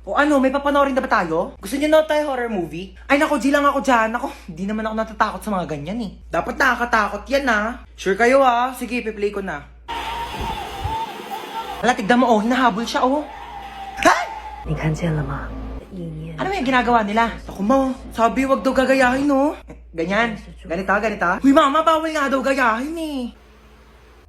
O ano, may papanoorin na ba tayo? Gusto niyo na tayo horror movie? Ay nako, G lang ako dyan. Ako, hindi naman ako natatakot sa mga ganyan eh. Dapat nakakatakot yan ah. Sure kayo ah. Sige, piplay ko na. Hala, tignan mo oh, hinahabol siya oh. Ha? 你看见了吗？意念 Ano yung ginagawa nila? Ako mo, sabi wag daw gagayahin no. Ganyan, ganito, ganito. Uy mama, bawal nga daw gayahin eh.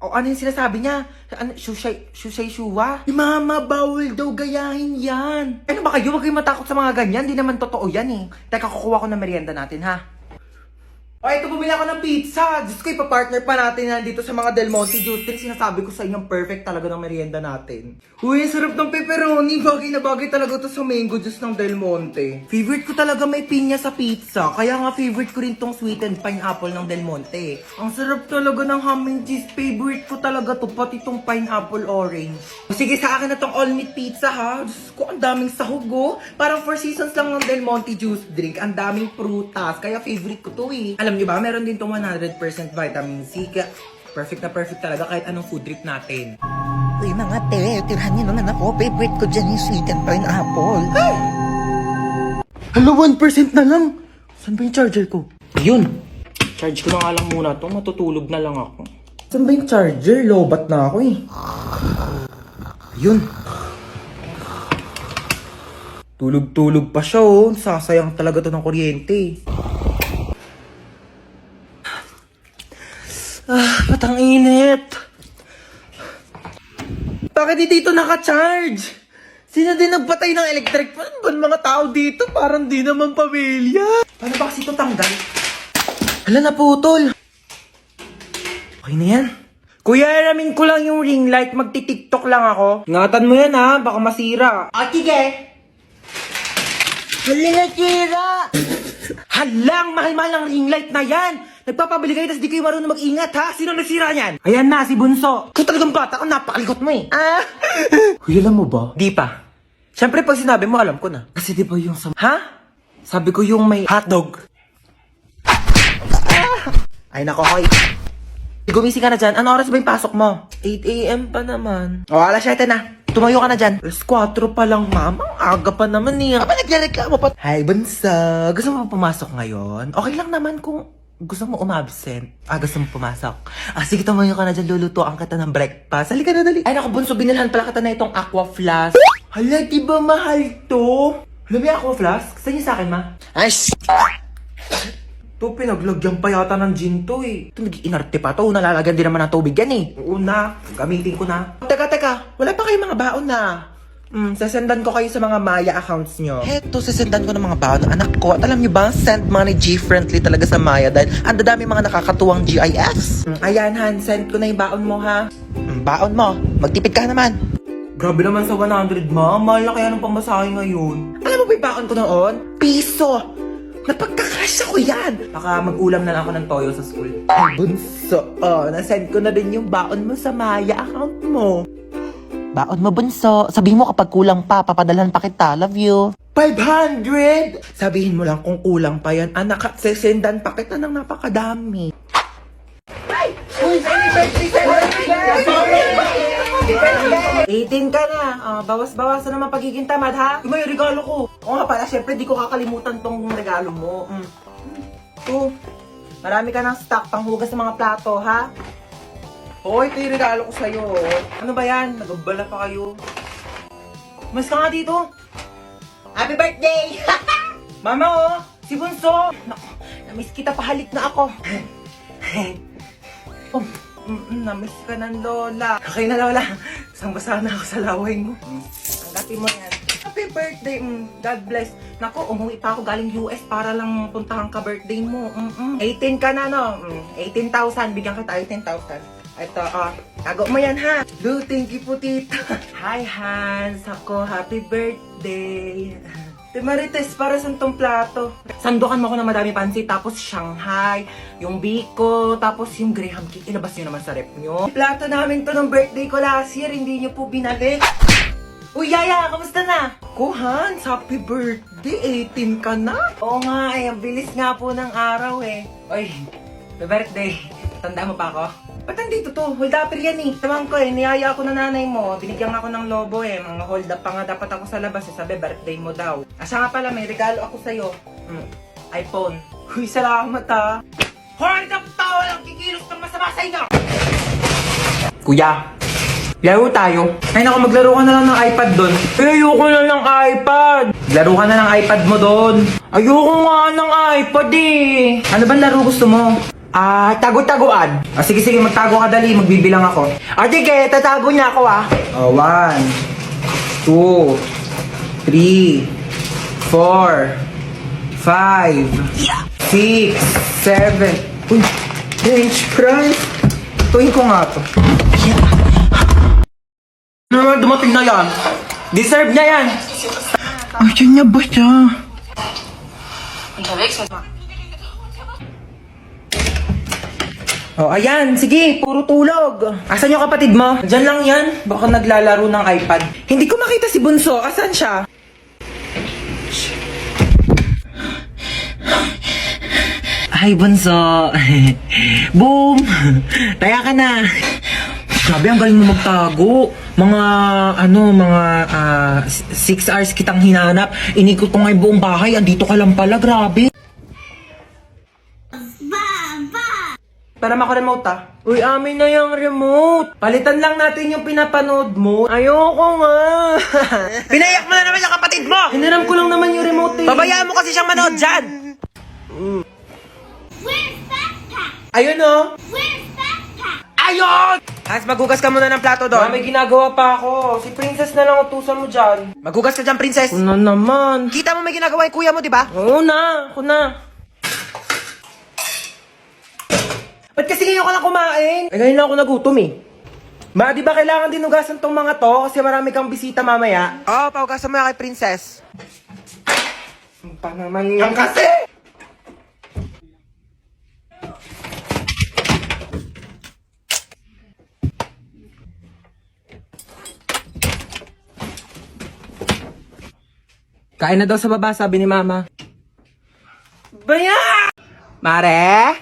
O ano yung sinasabi niya? Ano, shusay shuwa? Uy mama, bawal daw gayahin yan. Ano ba kayo? Huwag kayong matakot sa mga ganyan. Di naman totoo yan eh. Teka, kukuha ko ng merienda natin ha. O, ito bumili ako ng pizza. Diyos ko, ipapartner pa natin yan dito sa mga Del Monte Juice Drink. Sinasabi ko sa inyo, perfect talaga ng merienda natin. Uy, sarap ng pepperoni. Bagay na bagay talaga to sa mango juice ng Del Monte. Favorite ko talaga may pinya sa pizza. Kaya nga favorite ko rin tong sweetened pineapple ng Del Monte. Ang sarap talaga ng ham and cheese. Favorite ko talaga to, pati tong pineapple orange. Sige, sa akin na tong all meat pizza ha. Diyos ko, ang daming sahog oh. Parang 4 seasons lang ng Del Monte Juice Drink. Ang daming prutas. Kaya favorite ko to eh. Alam niyo ba, meron din tong 100% vitamin C. Kaya perfect na perfect talaga kahit anong food trip natin. Uy mga te, tirahan niyo naman ako. Favorite ko dyan yung sweet and pineapple. Ay! Hala, 1% na lang. Saan ba yung charger ko? Yun. Charge ko na nga lang muna to. Matutulog na lang ako. Saan ba yung charger? Lobat na ako eh. Yun. Tulog-tulog pa siya oh. Sasayang talaga to ng kuryente. Ah, patang init. Bakit di dito naka-charge? Sino din nagpatay ng electric fan? Ba't mga tao dito? Parang di naman pamilya. Paano ba kasi ito tanggal? Hala, naputol. Okay na yan. Kuya, alamin ko lang yung ring light. Magti-tiktok lang ako. Ingatan mo yan ha, baka masira. Ah, sige. Hala, nasira. Halang, mahal-mahal ang ring light na yan. Nagpapabili kayo, tas di kayo marunong mag-ingat, ha? Sino nagsira niyan? Ayan na, si Bunso. Kung talagang bata ko, napakalikot mo eh. Ah! Huy, alam mo ba? Di pa. Siyempre, pag sinabi mo, alam ko na. Kasi di ba yung sa... Ha? Sabi ko yung may hotdog. Ah! Ay, nako, hoy. Gumising ka na dyan. Ano oras ba yung pasok mo? 8 AM pa naman. O, alas 7 na. Tumayo ka na dyan. Alas 4 pa lang, mama. Aga pa naman eh. Aba, nagreklamo pa. Hi, Bunso. Gusto mo pumasok ngayon? Okay lang naman kung... Gusto mo umabsent? Gusto mo pumasok? Sige, tumayo ka na dyan, lulutuan kita ng breakfast. Halika na, dali. Ay, naku, Bunso, binilhan pala kita na itong aqua flask. Hala, di ba mahal to? Hala, may aqua flask? Saan niyo sa akin, ma? Ay, To, pinaglagyan pa yata ng gin to eh. Ito, nag-inarte pa to. Nalalagyan din naman ng tubig yan eh. Oo na, gamitin ko na. Teka, wala pa kayong mga baon na. Sasendan ko kayo sa mga Maya accounts nyo. Heto, sasendan ko ng mga baon ng anak ko. At alam nyo ba, send money G-friendly talaga sa Maya dahil ang dadami mga nakakatuwang GIFs. Ayan, Han, send ko na yung baon mo, ha? baon mo. Magtipid ka naman. Grabe naman sa 100, ma. Mahal na kaya ng pamasahe ngayon. Alam mo ba yung baon ko noon? Piso! Napagkakasya ko yan! Baka mag-ulam na lang ako ng toyo sa school. Ay, Bunso, nasend ko na din yung baon mo sa Maya account mo. Baon mo, Bunso. Sabihin mo kapag kulang pa, papadalhan pa kita. Love you. 500! Sabihin mo lang kung kulang pa yan. Anak, sesendan pa kita ng napakadami. Ay! Uy, birthday celebrate! 18 ka na. Bawas-bawasan naman pagiging tamad, ha? Yung may regalo ko. Oo nga pala, syempre di ko kakalimutan tong regalo mo. Marami ka ng stock panghugas ng mga plato, ha? Oo, ito yung regalo ko sa'yo. Ano ba yan? Nagabala pa kayo. Mas ka nga dito. Happy birthday! Mama, oh! Si Bunso! Naku, namiss kita, pahalik na ako. Namiss ka ng Lola. Okay na, Lola. Basang-basa na ako sa laway mo. Tanggapin mo yan. Happy birthday! God bless. Naku, umuwi pa ako galing US para lang puntahan ka birthday mo. 18 ka na, no? 18,000. Bigyan kita 18,000. Ito, tago mo yan, ha? Do, thank you po, tita. Hi, Hans. Ako, happy birthday. Te Marites, para saan tong plato? Sandukan mo ko ng madami pansit, tapos Shanghai, yung biko, tapos yung Graham cake. Ilabas nyo naman sa rep nyo. Plato namin to ng birthday ko last year, hindi nyo po binalik. Uy, Yaya, kamusta na? Ko, Hans, happy birthday. 18 ka na? Oo nga, ang bilis nga po ng araw eh. Uy, happy birthday. Tanda mo pa ako? Ba't nandito to? Hold upper yan eh. Sabihan ko eh, niyaya ako ng nanay mo. Binigyan ako ng lobo eh. Mga hold up pa nga dapat ako sa labas eh. Sabi, birthday mo daw. Siya nga pala, may regalo ako sa'yo. iPhone. Uy, salamat ha. Hoy, na tao lang kikilos ng masama sa inyo! Kuya, laro tayo. Ay naku, maglaro ka na lang ng iPad doon. Ayoko na ng iPad. Laro ka na ng iPad mo doon. Ayoko nga ng iPad eh. Ano ba laro gusto mo? Tago-taguan. Sige, magtago ka dali. Magbibilang ako. Sige, tatago niya ako 1, 2, 3, 4, 5, 6, 7. Uy, French fries. Tuwin ko nga to. Ano naman dumating na yan? Deserve niya yan. Ayan niya ba siya? Oh, ayan. Sige, puro tulog. Asan yung kapatid mo? Diyan lang yan. Baka naglalaro ng iPad. Hindi ko makita si Bunso. Asan siya? Ay, Bunso. Boom! Taya ka na. Sabi, ang galing mo magtago. Mga 6 hours kitang hinanap. Inikot ko nga yung buong bahay. Andito ka lang pala, grabe. Para mako-remote Uy, amin na yung remote. Palitan lang natin yung pinapanood mo. Ayoko nga. Pinayak mo na naman yung kapatid mo. Hiniram ko lang naman yung remote eh. Babayaan mo kasi siyang manood dyan. Ayun o. Ayun! Hans, maghugas ka muna ng plato doon. May ginagawa pa ako. Si Princess na lang utusan mo dyan. Maghugas ka dyan, Princess. Ano naman? Kita mo may ginagawa yung kuya mo, di ba? Oo na. Ako na. Ba't kasi ngayon ka lang kumain? Ngayon lang ako nagutom eh. Ma, di ba kailangan din hugasan tong mga to? Kasi marami kang bisita mamaya. Oo, pahugasan mo yan kay Princess. Pa naman yan kasi! Kain na daw sa baba, sabi ni Mama. Baya! Mare?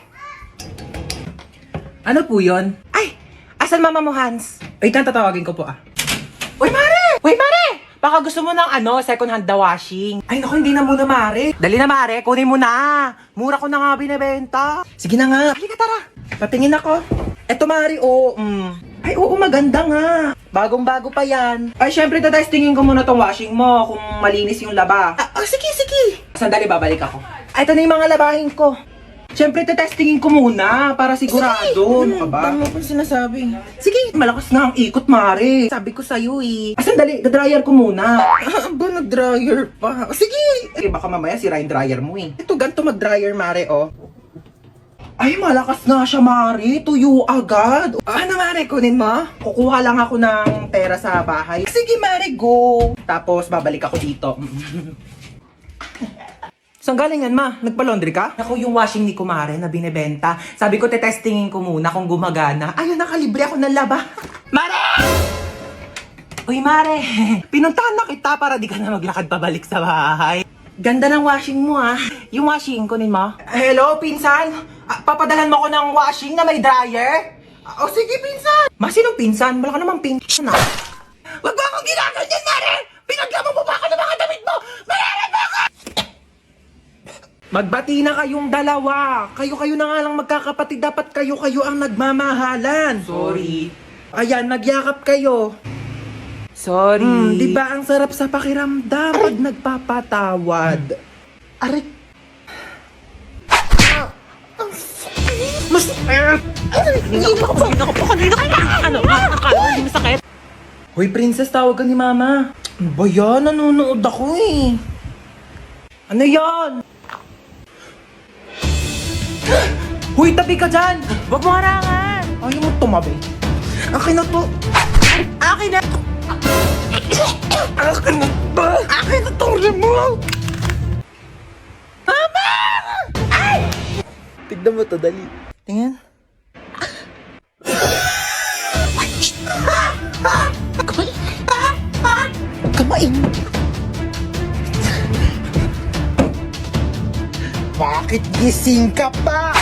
Ano po yun? Ay! Asan Mama mo, Hans? Wait lang, tatawagin ko po Uy, Mare! Uy, Mare! Baka gusto mo ng second hand na washing. Ay, naku, hindi na muna, Mare. Dali na, Mare. Kunin mo na. Mura ko na nga binibenta. Sige na nga. Halika, tara. Patingin ako. Eto, Mare, Ay, oo, maganda nga. Bagong-bago pa yan. Ay, syempre, tatestingin ko muna tong washing mo kung malinis yung laba. Sige. Sandali, babalik ako. Ay, ito na yung mga labahin ko. Syempre, tetestingin ko muna para sigurado. Ano ka ba? Ano pa sinasabi? Sige, malakas nga ang ikot, Mare. Sabi ko sa'yo eh. Sandali, dryer ko muna. Ba, nag-dryer pa? Sige. Baka mamaya sira yung dryer mo eh. Ito, ganito mag-dryer, Mare, Ay, malakas nga siya, Mare. Tuyo agad. Ano, Mare? Kunin mo? Kukuha lang ako ng pera sa bahay. Sige, Mare, go. Tapos, babalik ako dito. Saan galing yan, Ma? Nagpa-laundry ka? Ako yung washing ni Kumare na binibenta. Sabi ko, tetestingin ko muna kung gumagana. Ayun, nakalibre ako ng laba. Mare! Uy, Mare. Pinuntahan na kita para di ka na maglakad pabalik sa bahay. Ganda ng washing mo, Yung washing, kunin mo. Hello, pinsan? Papadalhan mo ko ng washing na may dryer? Sige, pinsan. Sinong pinsan? Wala ka namang pinsan, Wag mo akong ginaganyan, Mare! Pinaglamang mo pa ako ng mga damit mo! Mare, bakit? Magbati na kayong dalawa. Kayo-kayo na nga lang magkakapatid. Dapat kayo-kayo ang nagmamahalan. Sorry. Ayan, nagyakap kayo. Sorry. Di ba ang sarap sa pakiramdam pag nagpapatawad? Aray. Mas... Kanina ko pa. Ano? Akala mo hindi masakit? Hoy, Princess, tawag ka ni Mama. Ano ba yan? Nanonood ako eh. Ano yan? Huy, tabi ka dyan! Huwag mo harangan! Ayaw mo tumabi. Akin na to! Akin na! Akin na to! Akin na tong remote! Mama! Ay! Tignan mo to, dali. Tingnan. Kamain! Bakit gising ka pa?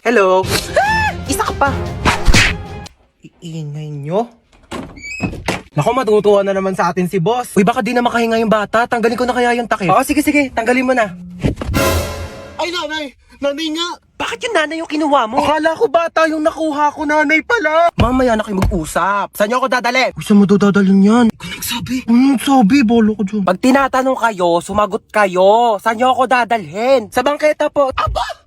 Hello? Isa ka pa! Iingay nyo? Naku, matutuwa na naman sa atin si boss. Uy, baka di na makahinga yung bata. Tanggalin ko na kaya yung takip. Oo, sige, tanggalin mo na. Ay, nanay! Nanay nga! Bakit yung nanay yung kinuha mo? Akala ko bata yung nakuha ko, nanay pala. Mamaya na kayo mag-usap. Saan nyo ako dadali? Uy, saan mo dadalhin yan? Ikaw nagsabi, bolo ko dyan. Pag tinatanong kayo, sumagot kayo. Saan nyo ako dadalhin? Sa bangketa po. Aba!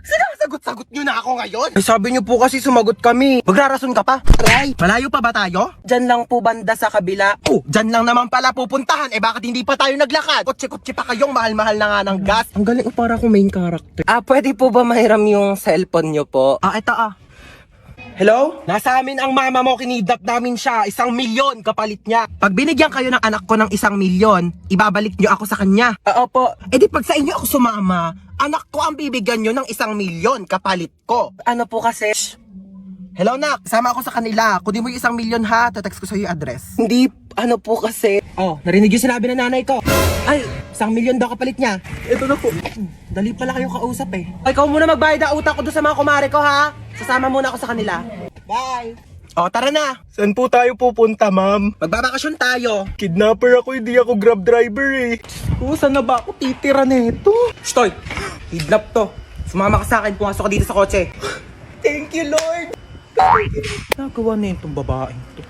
Sinasagot-sagot nyo na ako ngayon? Ay, sabi nyo po kasi sumagot kami. Magrarason ka pa? Aray! Malayo pa ba tayo? Diyan lang po banda sa kabila. Oh, diyan lang naman pala pupuntahan. Eh bakit hindi pa tayo naglakad? Kotse-kotse pa kayong mahal-mahal na nga ng gas. Ang galing para akong main character. Pwede po ba mahiram yung cellphone nyo po? Ito Hello? Nasa amin ang mama mo, kinidnap namin siya. 1 milyon kapalit niya. Pag binigyan kayo ng anak ko ng 1 milyon, ibabalik niyo ako sa kanya. Opo. E di pag sa inyo ako sumama, anak ko ang bibigyan niyo ng 1 milyon kapalit ko. Ano po kasi? Hello, nak. Sama ako sa kanila. Kunin mo yung 1 milyon ha. Tatext ko sa'yo yung address. Hindi, ano po kasi. Oh, narinig yung sinabi ng nanay ko. Ay, 1 milyon daw kapalit niya. Ito na po. Dali pala kayong kausap eh. Ikaw muna magbayad ang utang ko doon sa mga kumare ko ha. Sasama muna ako sa kanila. Bye! O, tara na! Saan po tayo pupunta, ma'am? Magbabakasyon tayo! Kidnapper ako, hindi ako grab driver eh. Saan na ba ako titira nito? Stoy! Kidnap to! Sumama ka sa akin, pumasok ka dito sa kotse. Thank you, Lord! Nagawa na itong babaeng to.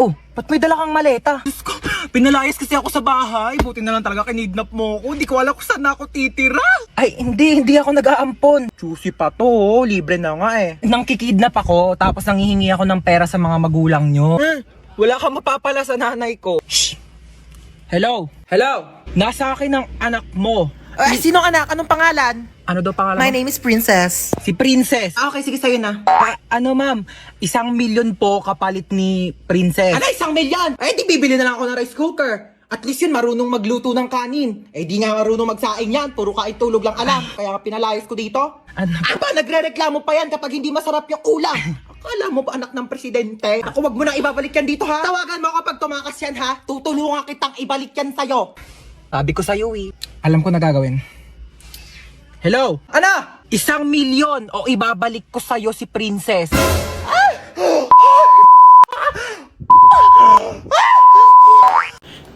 Oh, ba't may dala kang maleta? Diyos ko, pinalayas kasi ako sa bahay. Buti na lang talaga kinidnap mo ako. Hindi ko alam kung saan ako titira. Ay, hindi ako nag-aampon. Juicy pa to, oh. Libre na nga eh. Nang kikidnap ako, tapos nanghihingi ako ng pera sa mga magulang nyo. Wala kang mapapala sa nanay ko. Shh! Hello? Hello? Nasa akin ang anak mo. Sino anak? Anong pangalan? Ano daw pangalan? My name is Princess. Si Princess. Okay, sige sa'yo na. Ano ma'am? 1 milyon po kapalit ni Princess. Ano, 1 milyon? Ay, di bibili na lang ako ng rice cooker. At least yun, marunong magluto ng kanin. Eh, di nga marunong magsaing yan. Puro kain tulog lang alam. Kaya nga pinalayas ko dito. Ano? Aba, nagre-reklamo pa yan kapag hindi masarap yung ulam. Akala mo ba anak ng presidente? Ako, wag mo nang ibabalik yan dito ha. Tawagan mo ako pag tumakas yan ha. Tutulungan kitang ibalik yan sa'yo. Sabi ko sa'yo eh. Alam ko na gagawin. Hello? Ano? 1 milyon o ibabalik ko sa'yo si Princess.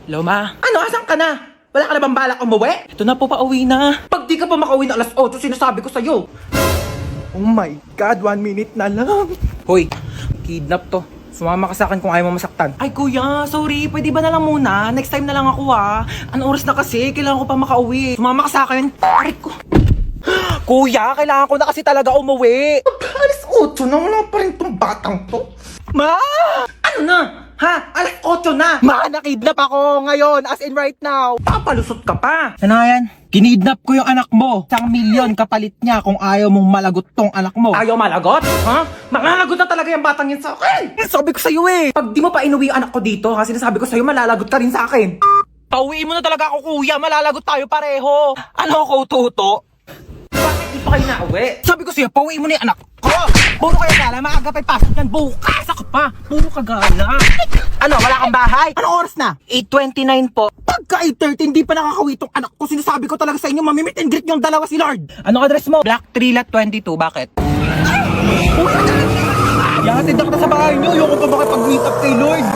Hello, ma? Ano? Asan ka na? Wala ka na bang balak umuwi? Ito na po, pauwi na. Pag di ka pa makauwi na 8:00, sinasabi ko sa'yo. Oh my God, 1 minute na lang. Hoy, kidnap to. Sumama ka sa akin kung ayaw mo masaktan. Ay kuya, sorry. Pwede ba na lang muna? Next time na lang ako ha. Anong oras na kasi? Kailangan ko pa makauwi. Sumama ka sa akin. Aray ko. Kuya, kailangan ko na kasi talaga umuwi. Alas 8 na. Wala pa rin tong batang to. Ma! Ano na? Ha? Alas 8 na. Ma, nakidnap ako ngayon. As in right now. Papalusot ka pa. Ano nga yan? Kinidnap ko yung anak mo. 1 milyon kapalit niya kung ayaw mong malagot tong anak mo. Ayaw malagot? Ha? Malalagot na talaga yung batang yan sa akin. Sabi ko sa'yo eh. Pag di mo pa inuwi yung anak ko dito, kasi sinasabi ko sa'yo, malalagot ka rin sa akin. Pauwiin mo na talaga ako, kuya. Malalagot tayo pareho. Ano ako, tuto? Bakit di pa kayo nauwi? Sabi ko sa'yo, pauwiin mo na yung anak ko. Puro kayo gala, maaga pa'y pasok yan. Bukas ako pa. Puro ka gala. Ano, wala kang bahay? Anong oras na? 8:29 po. Pagka 8:30, hindi pa nakakawi tong anak ko. Sinasabi ko talaga sa inyo, mamimit and greet yung dalawa si Lord. Anong address mo? Black 3 Lot 22. Bakit? Yahatid ako na sa bahay niyo. Ayoko pa makipag-meet up kay Lord.